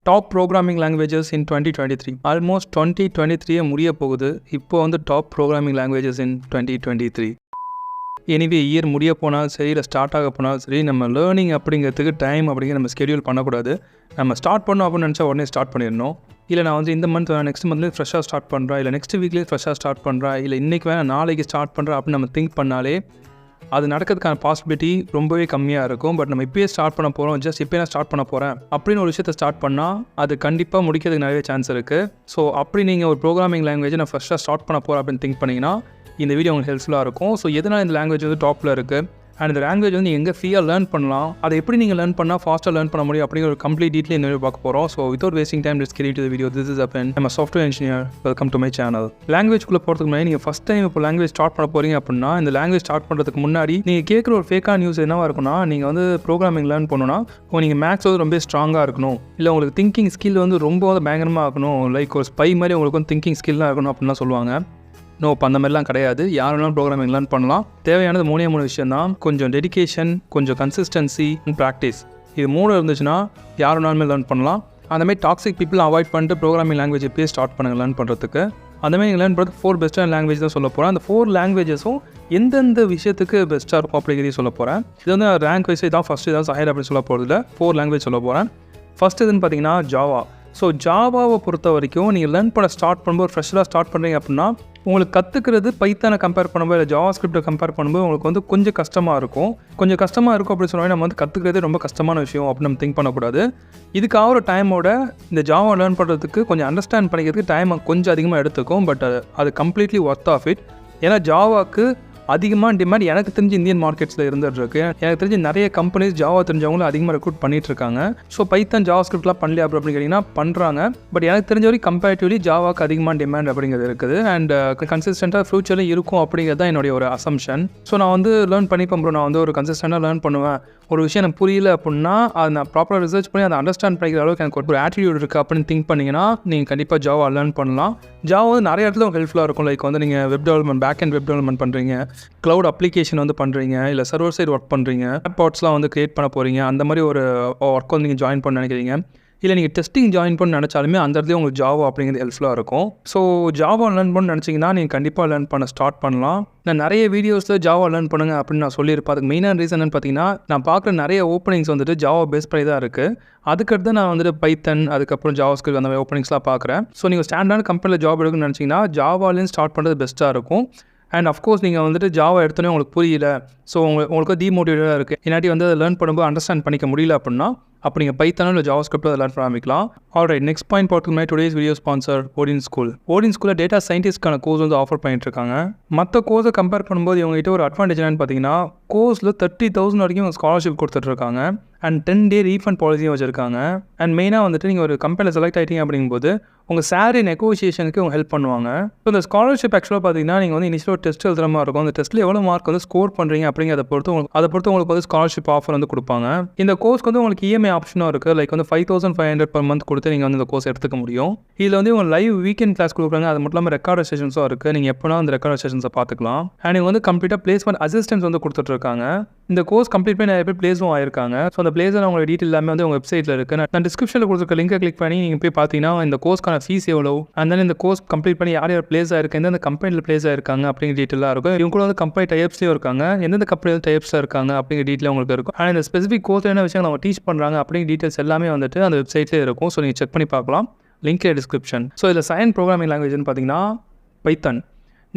Top programming languages இன் 2023. Almost 2023 முடிய போகுது. இப்போ வந்து டாப் ப்ரோக்ராமிங் லாங்குவேஜஸ் இன் 2023. எனிவே இயர் முடிய போனாலும் சரி, இல்லை ஸ்டார்ட் ஆக போனாலும் சரி, நம்ம லேர்னிங் அப்படிங்கிறதுக்கு டைம் அப்படிங்கிற நம்ம ஸ்கெடியூல் பண்ணக்கூடாது. நம்ம ஸ்டார்ட் பண்ணோம் அப்படின்னு நினச்சா உடனே ஸ்டார்ட் பண்ணிடணும். இல்லை நான் வந்து இந்த மந்த் நெக்ஸ்ட் மந்த்லேயே ஃப்ரெஷ்ஷாக ஸ்டார்ட் பண்ணுறேன், இல்லை நெக்ஸ்ட் வீக்லேயே ஃப்ரெஷ்ஷாக ஸ்டார்ட் பண்ணுறேன், இல்லை இன்றைக்கி வேணால் நாளைக்கு ஸ்டார்ட் பண்ணுறேன் அப்படின்னு நம்ம திங்க் பண்ணாலே அது நடக்கிறதுக்கான பாசிபிலிட்டி ரொம்பவே கம்மியாக இருக்கும். பட் நம்ம இப்போயே ஸ்டார்ட் பண்ண போகிறோம், ஜஸ்ட் இப்போ நான் ஸ்டார்ட் பண்ண போகிறேன் அப்படின்னு ஒரு விஷயத்தை ஸ்டார்ட் பண்ணால் அது கண்டிப்பாக முடிக்கிறதுக்கு நிறைய சான்ஸ் இருக்குது. ஸோ அப்படி நீங்கள் ஒரு ப்ரோக்ராமிங் லாங்குவேஜை நான் ஃபஸ்ட்டாக ஸ்டார்ட் பண்ண போகிறேன் அப்படின்னு திங்க் பண்ணிங்கன்னா இந்த வீடியோ உங்களுக்கு ஹெல்ப்ஃபுல்லாக இருக்கும். ஸோ எதனால் இந்த லாங்குவேஜ் வந்து டாப்பில் இருக்குது அண்ட் இந்த லாங்குவேஜ் வந்து நீங்கள் எங்கே ஃப்ரீயாக லேர்ன் பண்ணலாம், அதை எப்படி நீங்கள் லேர்ன் பண்ணால் ஃபாஸ்ட்டாக லேர்ன் பண்ண முடியும் அப்படிங்கிற ஒரு கம்ப்ளீட் டீட்டெயில் இந்த வீடியோ பார்க்க போகிறோம். So without wasting time let's get into the video. This is abin. I'm a software engineer. Welcome to my channel. லாங்குவேஜ்குள்ளே போகிறதுக்கு முன்னாடி நீங்கள் ஃபஸ்ட் டைம் இப்போ லாங்குவேஜ் ஸ்டார்ட் பண்ண போகிறீங்க அப்படின்னா இந்த லாங்குவேஜ் ஸ்டார்ட் பண்ணுறதுக்கு முன்னாடி நீங்கள் கேட்குற ஒரு ஃபேக்கான நியூஸ் என்னவாக இருக்குன்னா, நீங்கள் வந்து ப்ரோக்ராமிங் லேர்ன் பண்ணணும்னா நீங்கள் மேக்ஸ் வந்து ரொம்ப ஸ்ட்ராங்காக இருக்கணும், இல்லை உங்களுக்கு திங்கிங் ஸ்கில் வந்து ரொம்ப வந்து பயங்கரமாக இருக்கணும், லைக் ஒரு ஸ்பை மாதிரி உங்களுக்கு வந்து திங்கிங் ஸ்கில்லாம் இருக்கணும் அப்படின்லாம் சொல்லுவாங்க. நோ, இப்போ அந்த மாதிரிலாம் கிடையாது. யார் வேணாலும் ப்ரோக்ராமிங் லேர்ன் பண்ணலாம். தேவையானது மூணு விஷயம் தான். கொஞ்சம் டெடிகேஷன், கொஞ்சம் கன்சிஸ்டன்சி அண்ட் ப்ராக்டிஸ். இது 3 இருந்துச்சுன்னா யார் வேணாலுமே லேர்ன் பண்ணலாம். அந்தமாதிரி டாக்ஸிக் பீப்புள் அவாய்ட் பண்ணிட்டு ப்ரோக்ராமிங் லாங்குவேஜ் இப்போயே ஸ்டார்ட் பண்ணுங்கள் லேர்ன் பண்ணுறதுக்கு. அந்தமாதிரி நீங்கள் லேர்ன் பண்ணுறது 4 பெஸ்ட்டான லாங்குவேஜ் தான் சொல்ல போகிறேன். அந்த 4 லாங்குவேஜஸும் எந்தெந்த விஷயத்துக்கு பெஸ்ட்டாக இருக்கும் அப்படிங்கிறதையும் சொல்ல போகிறேன். இது வந்து ரேங்க் வைஸ் இதான் ஃபஸ்ட்டு இதான் சைடு அப்படின்னு சொல்ல போகிறதுல 4 லாங்குவேஜ் சொல்ல போகிறேன். ஃபஸ்ட் இதுன்னு பார்த்தீங்கன்னா ஜாவா. ஸோ ஜாவாவை பொறுத்த வரைக்கும் நீங்கள் லேர்ன் பண்ண ஸ்டார்ட் பண்ணும்போது ஃப்ரெஷ்ஷாக ஸ்டார்ட் பண்ணுறீங்க அப்படின்னா உங்களுக்கு கற்றுக்கிறது பைத்தானை கம்பேர் பண்ணும்போது இல்லை ஜாவா ஸ்கிரிப்டை கம்பேர் பண்ணும்போது உங்களுக்கு வந்து கொஞ்சம் கஷ்டமாக இருக்கும். அப்படின்னு சொன்னால் நம்ம வந்து கற்றுக்கிறது ரொம்ப கஷ்டமான விஷயம் அப்படின்னு நம்ம திங்க் பண்ணக்கூடாது. இதுக்காக ஒரு டைமோட இந்த ஜாவா லேர்ன் பண்ணுறதுக்கு கொஞ்சம் அண்டர்ஸ்டாண்ட் பண்ணிக்கிறதுக்கு டைம் கொஞ்சம் அதிகமாக எடுத்துக்கும். பட் அது கம்ப்ளீட்லி ஒர்த் ஆஃப் இட். ஏன்னா ஜாவாக்கு அதிகமாக டிமாண்ட் எனக்கு தெரிஞ்சு இந்தியன் மார்க்கெட்ஸில் இருந்துகிட்ருக்கு. எனக்கு தெரிஞ்சு நிறைய கம்பெனிஸ் ஜாவா தெரிஞ்சவங்களும் அதிகமாக ரெக்ரூட் பண்ணிட்டு இருக்காங்க. ஸோ பைத்தான் ஜாவா ஸ்கிரிப்ட்லாம் பண்ணலையா அப்படின்னு கேட்டிங்கன்னா பண்ணுறாங்க. பட் எனக்கு தெரிஞ்ச வரைக்கும் கம்பேரிட்டிவ்லி ஜாவாக்கு அதிகமாக டிமாண்ட் அப்படிங்கிறது இருக்குது. அண்ட் கன்சிஸ்டண்ட்டாக ஃபியூச்சரில் இருக்கும் அப்படிங்கிறது தான் என்னுடைய ஒரு அசம்ஷன். ஸோ நான் வந்து லேர்ன் பண்ணிப்பேன் ப்ரோ, நான் வந்து ஒரு கன்சிஸ்டண்ட்டாக லேர்ன் பண்ணுவேன். ஒரு விஷயம் எனக்கு புரியல அப்படின்னா அதை நான் ப்ராப்பராக ரிசர்ச் பண்ணி அதை அண்டர்ஸ்டாண்ட் பண்ணிக்கிற அளவுக்கு எனக்கு ஒரு ஆட்டிடியூட் இருக்குது அப்படின்னு திங்க் பண்ணிங்கன்னா நீங்கள் கண்டிப்பாக ஜாவா லேர்ன் பண்ணலாம். ஜாவா வந்து நிறைய இடத்துல ஹெல்ப்ஃபுல்லாக இருக்கும். லைக் வந்து நீங்கள் web development, backend web development பண்ணுறீங்க, க்ளவுட் அப்ளிகேஷன் வந்து பண்ணுறீங்க, இல்லை சர்வர் சைடு ஒர்க் பண்ணுறீங்க, ஆப்பாட்ஸ்லாம் வந்து க்ரியேட் பண்ண போகிறீங்க, அந்த மாதிரி ஒரு ஒர்க் வந்து நீங்கள் ஜாயின் பண்ண நினைக்கிறீங்க, இல்லை நீங்கள் டெஸ்டிங் ஜாயின் பண்ண நினச்சாலுமே அந்த இடத்துல உங்களுக்கு ஜாவா அப்படிங்கிறது ஹெல்ப்ஃபுல்லாக இருக்கும். ஸோ ஜாவா லேர்ன் பண்ண நினச்சிங்கன்னா நீங்கள் கண்டிப்பாக லேர்ன் பண்ண ஸ்டார்ட் பண்ணலாம். நான் நிறைய வீடியோஸில் ஜாவா லேர்ன் பண்ணுங்க அப்படின்னு நான் சொல்லியிருப்பேன். அதுக்கு மெயினான ரீசன் பார்த்தீங்கன்னா நான் பார்க்குற நிறைய ஓப்பனிங்ஸ் வந்துட்டு ஜாவா பேஸ் பண்ணி தான் இருக்குது. அதுக்கடுத்து நான் வந்துட்டு பைத்தன், அதுக்கப்புறம் ஜாவா ஸ்கிரிப்ட் அந்த மாதிரி ஓப்பனிங்ஸ்லாம் பார்க்குறேன். ஸோ நீங்கள் ஸ்டாண்டர்டான கம்பெனியில் ஜாப் எடுக்கணும்னு நினச்சிங்கன்னா ஜாவாலேருந்து ஸ்டார்ட் பண்ணுறது பெஸ்ட்டாக இருக்கும். அண்ட் அஃப்கோர்ஸ் நீங்கள் வந்துட்டு ஜாவா எடுத்தோன்னே உங்களுக்கு புரியல, ஸோ உங்களுக்கு டிமோட்டிவேட்டாக இருக்குது, இன்னாட்டி வந்து அதை லேர்ன் பண்ணும்போது அண்டர்ஸ்டாண்ட் பண்ணிக்க முடியல அப்படின்னா அப்போ நீங்கள் பைத்தானோ இல்லை ஜாவா ஸ்கிரிப்ட் அதை லேர்ன் பண்ண ஆரம்பிக்கலாம். ஆல்ரைட், நெக்ஸ்ட் பாயிண்ட் பார்த்துக்கு today's video sponsor Odin school. Odin ஸ்கூலில் டேட்டா சயின்டிஸ்ட்கான கோர்ஸ் வந்து ஆஃபர் பண்ணிட்டு இருக்காங்க. மற்ற கோர்ஸை கம்பேர் பண்ணும்போது இவங்ககிட்ட ஒரு அட்வான்டேஜ் என்னன்னு பார்த்தீங்கன்னா கோர்ஸில் 30,000 வரைக்கும் ஸ்காலர்ஷிப் கொடுத்துட்ருக்காங்க. அண்ட் 10 day ரீஃபண்ட் பாலிசியும் வச்சுருக்காங்க. அண்ட் மெயினாக வந்துட்டு நீங்கள் ஒரு கம்பெனியில் செலக்ட் ஆகிட்டீங்க அப்படிங்கும்போது உங்கள் சேலரி நெகோசியேஷனுக்கு அவங்க ஹெல்ப் பண்ணுவாங்க. ஸோ இந்த ஸ்காலர்ஷிப் ஆக்சுவலாக பார்த்தீங்கன்னா நீங்கள் வந்து இனிஷியல் ஒரு டெஸ்ட் எழுதுற மாதிரி இருக்கும். அந்த டெஸ்ட்டில் எவ்வளோ மார்க் வந்து ஸ்கோர் பண்ணுறீங்க அப்படிங்கிறத பொறுத்து உங்களுக்கு வந்து ஸ்காலர்ஷிப் ஆஃபர் வந்து கொடுப்பாங்க. இந்த கோர்ஸ்க்கு வந்து உங்களுக்கு இஎம்ஐ ஆப்ஷனாக இருக்குது. லைக் வந்து 5,500 per month கொடுத்து நீங்கள் வந்து இந்த கோர்ஸ் எடுத்துக்க முடியும். இதில் வந்து உங்கள் லைவ் வீக்கெண்ட் கிளாஸ் கொடுக்குறாங்க. அது மட்டும் இல்லாமல் ரெக்கார்ட் செஷன்ஸும் இருக்குது. நீங்கள் எப்போனா அந்த ரெக்கார்ட் செஷன்ஸை பார்த்துக்கலாம். அண்ட் நீங்கள் வந்து கம்ப்ளீட்டாக பிளேஸ்மெண்ட் அசிஸ்டன்ஸ் வந்து கொடுத்துட்ருக்காங்க. இந்த கோர்ஸ் கம்ப்ளீட் பண்ணி நிறைய பேர் பிளேஸும் ஆயிருக்காங்க. ஸோ அந்த பிளேஸில் உங்களோட டீட்டெயில் எல்லாமே வந்து உங்கள் வெப்சைட்டில் இருக்குது. நான் டிஸ்கிரிப்ஷனில் கொடுத்துருக்க லிங்கை கிளிக் பண்ணி நீங்கள் போய் பார்த்தீங்கன்னா இந்த கோர்ஸ்க்கான ஃபீஸ் எவ்வளோ, அண்ட் தென் இந்த கோர்ஸ் கம்ப்ளீட் பண்ணி யார் பிளேஸ் ஆயிருக்கு, எந்தெந்த கம்பெனியில் பிளேஸ் ஆயிருக்காங்க அப்படிங்கிற டீட்டெயிலாக இருக்கும். இவங்க கூட வந்து கம்பெனி டைப்ஸ்லேயும் இருக்காங்க, எந்தெந்த கம்பெனியில் டைப்ஸாக இருக்காங்க அப்படிங்கிற டீட்டெயில் உங்களுக்கு இருக்கும். அண்ட் இந்த ஸ்பெசிஃபிக் கோர்ஸ் என்ன விஷயம் அவங்க டீச் பண்ணுறாங்க அப்படிங்கிற டீட்டெயில்ஸ் எல்லாமே வந்துட்டு அந்த வெப்சைட்லேயே இருக்கும். ஸோ நீங்கள் செக் பண்ணி பார்க்கலாம். Link description. ஸோ இதில் சயின்ஸ் ப்ரோக்ராமிங் லாங்குவேஜ்னு பார்த்தீங்கன்னா பைத்தான்.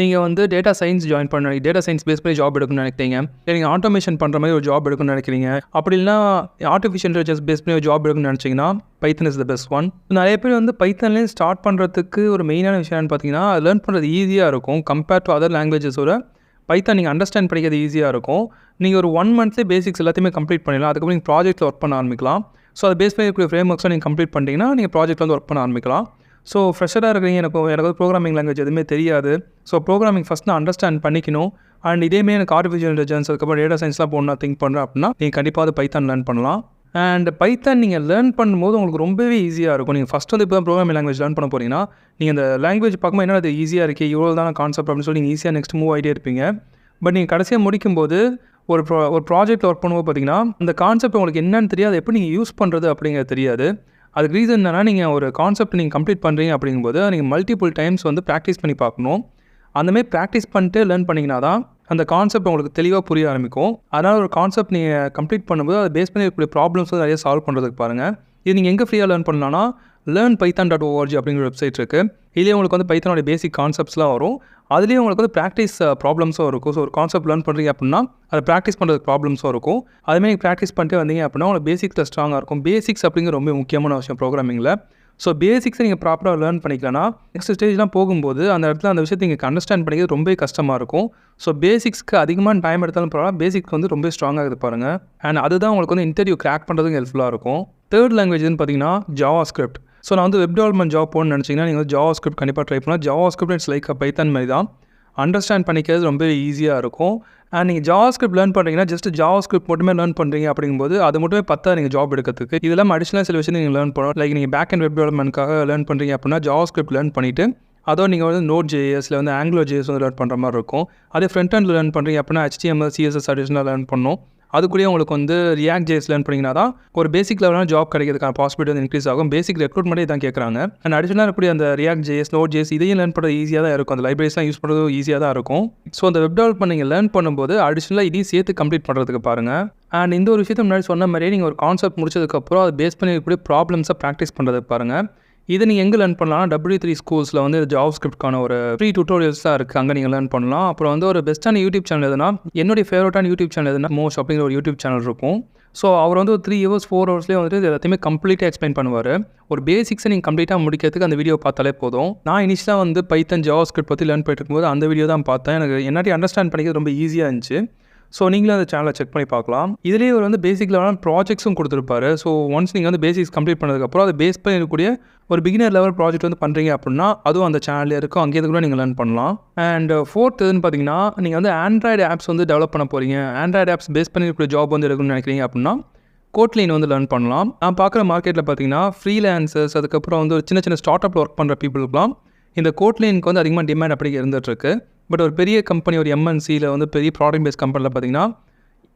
நீங்கள் வந்து டேட்டா சயின்ஸ் ஜாயின் பண்ண டேட்டா சயின்ஸ் பேஸ் பண்ணி ஜாப் எடுக்கணும்னு நினைக்கிறீங்க, இல்லை நீங்கள் ஆட்டோமேஷன் பண்ணுற மாதிரி ஒரு ஜாப் எடுக்கணும்னு நினைக்கிறீங்க, அப்படி இல்லைனா ஆர்டிஃபிஷியல் இன்டெலிஜென்ஸ் பேஸ் பண்ணி ஒரு ஜாப் எடுக்கணும்னு நினச்சிங்கன்னா பைத்தன் இஸ் த பெஸ்ட் ஒன். நிறைய பேர் வந்து பைத்தன்லேயும் ஸ்டார்ட் பண்ணுறதுக்கு ஒரு மெயினான விஷயம் பார்த்தீங்கன்னா லேர்ன் பண்ணுறது ஈஸியாக இருக்கும். கம்பேர்ட் டு அதர் லாங்குவேஜஸோட பைத்தான் நீங்கள் அண்டர்ஸ்டாண்ட் பண்ணிக்கிறது ஈஸியாக இருக்கும். நீங்கள் ஒரு 1 monthலேயே பேசிக்ஸ் எல்லாத்தையுமே கம்ப்ளீட் பண்ணிடலாம். அதுக்கப்புறம் நீங்கள் ப்ராஜெக்ட்டில் ஒர்க் பண்ண ஆரம்பிக்கலாம். ஸோ அதை பேஸ் பண்ணி ஃப்ரேம் ஒர்க்ஸை நீங்கள் கம்ப்ளீட் பண்ணிட்டீங்கன்னா நீங்கள் ப்ராஜெக்ட் வந்து ஒர்க் பண்ண ஆரம்பிக்கலாம். ஸோ ஃப்ரெஷராக இருக்கிறீங்க, எனக்கு ப்ரோக்ராமிங் லாங்குவேஜ் எதுவுமே தெரியாது, ஸோ ப்ரோக்ராமிங் ஃபஸ்ட் நான் அண்டர்ஸ்டாண்ட் பண்ணிக்கணும், அண்ட் இதேமாரி எனக்கு ஆர்டிஃபிஷியல் இன்டெலிஜென்ஸ் அதுக்கப்புறம் டேட்டா சயின்ஸ்லாம் போகணும் திங்க் பண்ணுறேன் அப்படின்னா நீங்கள் கண்டிப்பாக வந்து பைத்தான் லேர்ன் பண்ணலாம். அண்ட் பைத்தான் நீங்கள் லேர்ன் பண்ணும்போது உங்களுக்கு ரொம்பவே ஈஸியாக இருக்கும். நீங்கள் ஃபஸ்ட் வந்து இப்போ தான் ப்ரோக்ராமிங் லாங்குவேஜ் லேர்ன் பண்ண போகிறீங்கன்னா நீங்கள் அந்த லாங்குவேஜ் பார்க்கும்போது என்ன அது ஈஸியாக இருக்குது, இவ்வளோ தான் கான்செப்ட் அப்படின்னு சொல்லி நீங்கள் ஈஸியாக நெக்ஸ்ட் மூவ் ஆகிட்டே இருப்பீங்க. பட் நீங்கள் கடைசியாக முடிக்கும்போது ஒரு ப்ராஜெக்ட் ஒர்க் பண்ணும்போது பார்த்தீங்கன்னா அந்த கான்செப்ட் உங்களுக்கு என்னன்னு தெரியாது, எப்படி நீங்கள் யூஸ் பண்ணுறது அப்படிங்கிறது தெரியாது. அதுக்கு ரீசன் என்னன்னா, நீங்கள் ஒரு கான்செப்ட் நீங்கள் கம்ப்ளீட் பண்ணுறீங்க அப்படிங்கும்போது நீங்கள் மல்டிபிள் டைம்ஸ் வந்து ப்ராக்டிஸ் பண்ணி பார்க்கணும். அந்தமாதிரி ப்ராக்டிஸ் பண்ணிட்டு லேர்ன் பண்ணிங்கன்னா தான் அந்த கான்செப்ட் உங்களுக்கு தெளிவாக புரிய ஆரம்பிக்கும். அதனால் ஒரு கான்செப்ட் நீங்கள் கம்ப்ளீட் பண்ணும்போது அதை பேஸ் பண்ணி இருக்கக்கூடிய ப்ராப்ளம்ஸ் வந்து நிறைய சால்வ் பண்ணுறதுக்கு பாருங்கள். இது நீங்கள் எங்கே ஃப்ரீயாக லேர்ன் பண்ணலாம்னா learnpython.org அப்படிங்கிற வெப்சைட் இருக்குது. இதுலேயே உங்களுக்கு வந்து பைத்தானோட பேசிக் கான்செப்ட்ஸ்லாம் வரும். அதுலேயே உங்களுக்கு வந்து ப்ராக்டிஸ் ப்ராப்ளம்ஸும் இருக்கும். ஸோ ஒரு கான்செப்ட் லேர்ன் பண்ணுறீங்க அப்படின்னா அதை ப்ராக்டிஸ் பண்ணுறதுக்கு ப்ராப்ளம்ஸும் இருக்கும். அதுமாதிரி ப்ராக்டிஸ் பண்ணிட்டு வந்தீங்க அப்படின்னா உங்களுக்கு பேசிக்ஸில் ஸ்ட்ராங்காக இருக்கும். பேசிக்ஸ் அப்படிங்கிற ரொம்ப முக்கியமான விஷயம் ப்ரோக்ராமிங்கில். ஸோ பேசிக்ஸை நீங்கள் ப்ராப்பராக லேர்ன் பண்ணிக்கலன்னா நெக்ஸ்ட் ஸ்டேஜ்லாம் போகும்போது அந்த இடத்துல அந்த விஷயத்தை நீங்கள் அண்டர்ஸ்டாண்ட் பண்ணிக்கிறது ரொம்ப கஷ்டமாக இருக்கும். ஸோ பேசிக்ஸ்க்கு அதிகமான டைம் எடுத்தாலும் பரவாயில்ல, பேசிக்ஸ் வந்து ரொம்ப ஸ்ட்ராங்காக இருக்குது பாருங்கள். அண்ட் அதுதான் உங்களுக்கு வந்து இன்டர்வியூ கிராக் பண்ணுறதுக்கு ஹெல்ப்ஃபுல்லாக இருக்கும். தேர்ட் லாங்குவேஜ்னு பார்த்தீங்கன்னா JavaScript. ஸோ நான் வந்து வெப் டெவலப்மெண்ட் ஜாப் போகணும்னு நினச்சிங்கன்னா நீங்கள் வந்து JavaScript கண்டிப்பாக ட்ரை பண்ணலாம். JavaScript இட்ஸ் லைக் பைத்தான் மாதிரி தான். அண்டர்ஸ்டாண்ட் பண்ணிக்கிறது ரொம்ப ஈஸியாக இருக்கும். அண்ட் நீங்கள் JavaScript லேர்ன் பண்ணுறீங்கன்னா ஜஸ்ட் JavaScript மட்டுமே லேர்ன் பண்ணுறீங்க அப்படிங்கும்போது அது மட்டுமே பத்தா நீங்கள் ஜாப் எடுக்கிறதுக்கு. இதெல்லாம் அடிஷனலாக சில விஷயம் நீங்கள் லேர்ன் பண்ணணும். லைக் நீங்கள் பேக் அண்ட் வெப் டெவலப்மெண்ட்காக லேர்ன் பண்ணுறீங்க அப்படின்னா JavaScript லேர்ன் பண்ணிவிட்டு அதோட நீங்கள் வந்து Node.js வந்து AngularJS வந்து லேர்ன் பண்ணுற மாதிரி இருக்கும். அதே ஃப்ரண்ட் அண்ட் லேர்ன் பண்ணுறீங்க அப்படின்னா HTML CSS அடிஷனலாக லேர்ன் பண்ணணும். அதுக்குள்ளேயே உங்களுக்கு வந்து React.js லேர்ன் பண்ணிங்கன்னா தான் ஒரு பேசிக் லெவலான ஜாப் கிடைக்கிறதுக்கான பாசிபிலிட்டி வந்து இன்க்ரீஸ் ஆகும். பேசிக் ரெக்ரூட்மெண்ட்டே தான் கேட்குறாங்க. அண்ட் அடிஷனலாக இருக்கக்கூடிய அந்த React.js Node.js இதையும் லேர்ன் பண்ணுறது ஈஸியாக தான் இருக்கும். அந்த லைப்ரரிஸ்லாம் யூஸ் பண்ணுறது ஈஸியாக தான் இருக்கும். ஸோ அந்த வெப் டெவலப்மெண்ட் நீங்கள் லேர்ன் பண்ணும்போது அடிஷனலாக இதையும் சேர்த்து கம்ப்ளீட் பண்ணுறதுக்கு பாருங்கள். அண்ட் இந்த ஒரு விஷயத்தை முன்னாடி சொன்ன மாதிரியே நீங்கள் ஒரு கான்செப்ட் முடிச்சதுக்கப்புறம் அதை பேஸ் பண்ணி இருக்கக்கூடிய ப்ராப்ளம்ஸை ப்ராக்டிஸ் பண்ணுறதுக்கு பாருங்கள். இதை நீங்கள் எங்கே லேர்ன் பண்ணலாம்னா W3 ஸ்கூல்ஸில் வந்து JavaScriptக்கான ஒரு ஃப்ரீ டியூட்டோரியல்ஸ் தான் இருக்குது. அங்கே நீங்கள் லேர்ன் பண்ணலாம். அப்புறம் வந்து ஒரு பெஸ்ட்டான யூடியூப் சேனல் எதுனா என்னுடைய ஃபேவரட்டான யூடியூப் சேனல் எதுனா மோஸ்ட் அப்படிங்கிற ஒரு யூடியூப் சேனல் இருக்கும். ஸோ அவர் வந்து ஒரு 3 hours 4 hours வந்துட்டு இது எல்லாத்தையுமே கம்ப்ளீட்டாக எக்ஸ்பிளைன் பண்ணுவார். ஒரு பேசிக்ஸை நீங்கள் கம்ப்ளீட்டாக முடிக்கிறதுக்கு அந்த வீடியோ பார்த்தாலே போதும். நான் இனிஷியலாக வந்து பைத்தன் JavaScript பற்றி லேர்ன் பண்ணிட்டு இருக்கும்போது அந்த வீடியோ தான் பார்த்தேன். எனக்கு என்னாட்டி அண்டர்ஸ்டாண்ட் பண்ணிக்கிறது ரொம்ப ஈஸியாக இருந்துச்சு. ஸோ நீங்களும் அந்த சேனலை செக் பண்ணி பார்க்கலாம். இதுலேயே ஒரு வந்து பேசிக் லெவலான ப்ராஜெக்ட்ஸும் கொடுத்துருப்பாரு. ஸோ ஒன்ஸ் நீங்கள் வந்து பேசிக்ஸ் கம்ப்ளீட் பண்ணதுக்கப்புறம் அதை பேஸ் பண்ணி இருக்கக்கூடிய ஒரு பிகினர் லெவல் ப்ராஜெக்ட் வந்து பண்ணுறீங்க அப்படின்னா அதுவும் அந்த சேனல்லே இருக்கும். அங்கேயே கூட நீங்கள் லேர்ன் பண்ணலாம். அண்ட் ஃபோர்த் எதுன்னு பார்த்தீங்கன்னா நீங்கள் வந்து ஆண்ட்ராய்டு ஆப்ஸ் வந்து டெவலப் பண்ண போகிறீங்க, ஆண்ட்ராய்டு ஆப்ஸ் பேஸ் பண்ணி இருக்கக்கூடிய ஜாப் வந்து இருக்குன்னு நினைக்கிறீங்க அப்படின்னா Kotlin வந்து லேர்ன் பண்ணலாம். நான் பார்க்குற மார்க்கெட்டில் பார்த்தீங்கன்னா ஃப்ரீலான்சர்ஸ் அதுக்கப்புறம் வந்து ஒரு சின்ன சின்ன ஸ்டார்ட் அப்பில் ஒர்க் பண்ணுற பீப்புளுக்குலாம் இந்த Kotlinக்கு வந்து அதிகமாக டிமாண்ட் அப்படி இருந்துகிட்ருக்கு. பட் ஒரு பெரிய கம்பெனி ஒரு MNCயில் வந்து பெரிய ப்ராடக்ட் பேஸ் கம்பெனியில் பார்த்தீங்கன்னா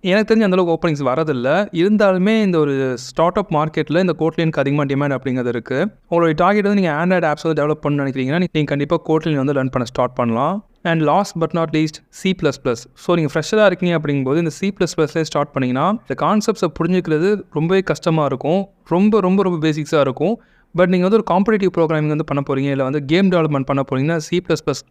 எனக்கு தெரிஞ்ச அந்தளவுக்கு ஓப்பனிங்ஸ் வரதில்லை. இருந்தாலுமே இந்த ஒரு ஸ்டார்ட் அப் மார்க்கெட்டில் இந்த Kotlinக்கு அதிகமாக டிமாண்ட் அப்படிங்கிறது இருக்குது. உங்களுடைய டார்கெட் வந்து நீங்கள் ஆண்ட்ராய்டு ஆப்ஸ் வந்து டெவலப் பண்ணணும்னு நினைக்கிறீங்கன்னா நீங்கள் கண்டிப்பாக Kotlin வந்து லேர்ன் பண்ண ஸ்டார்ட் பண்ணலாம். And last but not least C++. So நீங்கள் ஃப்ரெஷ்ஷராக இருக்கீங்க அப்படிங்கும்போது இந்த C++லேயே ஸ்டார்ட் பண்ணிங்கன்னா இந்த கான்செப்ட்ஸை புரிஞ்சுக்கிறது ரொம்பவே கஷ்டமாக இருக்கும். ரொம்ப ரொம்ப ரொம்ப பேசிக்ஸாக இருக்கும். பட் நீங்கள் வந்து ஒரு காம்படிட்டிவ் ப்ரோக்ராமிங் வந்து பண்ண போகிறீங்க, இல்லை வந்து கேம் டெவலப்மெண்ட் பண்ண போகிறீங்கன்னா C++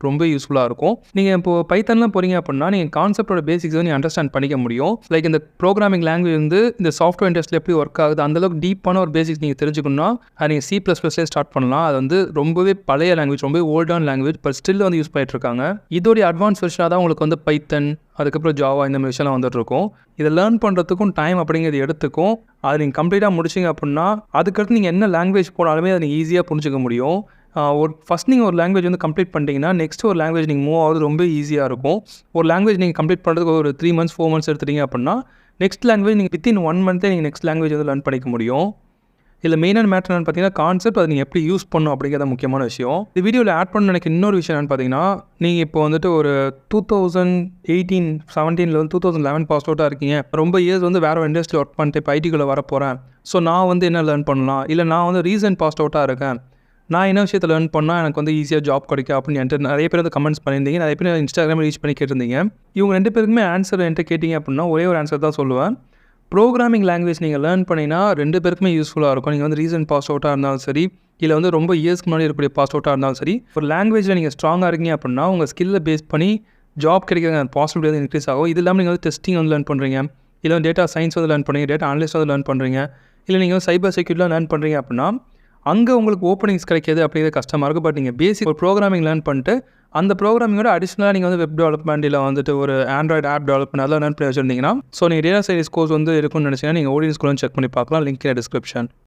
ரொம்ப யூஸ்ஃபுல்லாக இருக்கும். நீங்கள் இப்போ பைத்தான்லாம் போகிறீங்க அப்படின்னா நீங்கள் கான்செப்டோட பேசிக்ஸ் வந்து அண்டர்ஸ்டாண்ட் பண்ணிக்க முடியும். லைக் இந்த ப்ரோக்ராமிங் லாங்குவேஜ் வந்து இந்த சாஃப்ட்வேர் இண்டஸ்ட்ரியில் எப்படி ஒர்க் ஆகுது அந்தளவுக்கு டீப்பான ஒரு பேசிக்ஸ் நீங்கள் தெரிஞ்சுக்கணும்னா அது நீங்கள் C++லேயே ஸ்டார்ட் பண்ணலாம். அது வந்து ரொம்பவே பழைய லாங்குவேஜ், ரொம்பவே ஓல்டான லாங்குவேஜ், பட் ஸ்டில் வந்து யூஸ் பண்ணிட்டு இருக்காங்க. இதோடைய அட்வான்ஸ் வெர்ஷனாக தான் உங்களுக்கு வந்து பைத்தன் அதுக்கப்புறம் ஜாவா இந்த மாதிரி விஷயம்லாம் வந்துட்டுருக்கும். இதை லேர்ன் பண்ணுறதுக்கும் டைம் அப்படிங்கிறது எடுத்துக்கும். அது நீங்கள் கம்ப்ளீட்டாக முடிச்சிங்க அப்படின்னா அதுக்கடுத்து நீங்கள் என்ன லாங்குவேஜ் போனாலுமே அதை நீங்கள் ஈஸியாக புரிஞ்சிக்க முடியும். ஃபஸ்ட் நீங்கள் ஒரு லாங்குவேஜ் வந்து கம்ப்ளீட் பண்ணிட்டீங்கன்னா நெக்ஸ்ட் ஒரு லாங்குவேஜ் நீங்கள் மூவ் ஆகுது ரொம்ப ஈஸியாக இருக்கும். ஒரு லாங்குவேஜ் நீங்கள் கம்ப்ளீட் பண்ணுறதுக்கு ஒரு 3 months 4 months எடுத்துட்டீங்க அப்படின்னா நெக்ஸ்ட் லாங்குவேஜ் நீங்கள் வித்தின் 1 month நீங்கள் நெக்ஸ்ட் லாங்குவேஜ் வந்து லேர்ன் பண்ணிக்க முடியும். இதில் மெயினான மேட்டர் என்னென்னு பார்த்தீங்கன்னா கான்செப்ட் அது நீங்கள் எப்படி யூஸ் பண்ணணும் அப்படிங்கிறத முக்கியமான விஷயம். இந்த வீடியோவில் ஆட் பண்ண எனக்கு இன்னொரு விஷயம் என்னென்னு பார்த்தீங்கன்னா நீங்கள் இப்போ வந்துட்டு ஒரு 2018 17 வந்து 2011 பாஸ் அவுட்டாக இருக்கீங்க, ரொம்ப இயர்ஸ் வந்து வேறு இண்டஸ்ட்ரியில் ஒர்க் பண்ணிட்டு இப்போ ஐடிக்குள்ளே வர போகிறேன். ஸோ நான் வந்து என்ன லேர்ன் பண்ணலாம், இல்லை நான் வந்து ரீசன்ட் பாஸ் அவுட்டாக இருக்கேன், நான் என்ன விஷயத்தை லேர்ன் பண்ணால் எனக்கு வந்து ஈஸியாக ஜாப் கிடைக்கும் அப்படின்னு என்கிட்ட நிறைய பேர் வந்து கமெண்ட்ஸ் பண்ணியிருந்தீங்க. நிறைய பேர் இன்ஸ்டாகிராமில் ரீச் பண்ணி கேட்டிருந்தீங்க. இவங்க 2 பேருக்குமே ஆன்சர் என்கிட்ட கேட்டிங்க அப்படின்னா ஒரே ஒரு ஆன்சர் தான் சொல்லுவேன். ப்ரோக்ராமிங் லாங்குவேஜ் நீங்கள் லேர்ன் பண்ணிங்கன்னா 2 பேருக்குமே யூஸ்ஃபுல்லாக இருக்கும். நீங்கள் வந்து ரீசன்ட் பாஸ் அவுட்டாக இருந்தாலும் சரி, இல்லை வந்து ரொம்ப இயர்ஸ்க்கு முன்னாடி இருக்கக்கூடிய பாஸ் அவுட்டாக இருந்தாலும் சரி, ஒரு லாங்குவேஜில் நீங்கள் ஸ்ட்ராங்காக இருக்கீங்க அப்படின்னா உங்கள் ஸ்கில்லை பேஸ் பண்ணி ஜாப் கிடைக்கிற பாசிபிலிட்டி வந்து இன்க்ரீஸ் ஆகும். இது இல்லாமல் நீங்கள் வந்து டெஸ்டிங் வந்து லேர்ன் பண்ணுறீங்க, இல்லை வந்து டேட்டா சயின்ஸ் வந்து லேர்ன் பண்ணுறீங்க, டேட்டா அனலிஸ்ட் வந்து லேர்ன் பண்ணுறீங்க, இல்லை நீங்கள் வந்து சைபர் செக்யூரிட்டிலாம் லேர்ன் பண்ணுறீங்க அப்படின்னா அங்கே உங்களுக்கு ஓப்பனிங்ஸ் கிடைக்கிது அப்படிங்கிறது கஷ்டமாக இருக்கும். பட் நீங்கள் பேசிக் ஒரு ப்ரோக்ராமிங் லேர்ன் பண்ணிட்டு அந்த ப்ரோக்ராமிங்கோட அடிஷனலாக நீங்கள் வந்து வெப் டெவலப்மெண்ட் இல்லை வந்துட்டு ஒரு ஆண்ட்ராய்டு ஆப் டெவலப்மெண்ட் அதெல்லாம் லேர்ன் பண்ணி வச்சுருந்தீங்கன்னா ஸோ நீங்கள் டேட்டா சயின்ஸ் கோர்ஸ் வந்து இருக்குன்னு நினச்சிங்கன்னா நீங்கள் ஓடிஎன் ஸ்கூலும் செக் பண்ணி பார்க்கலாம். Link description.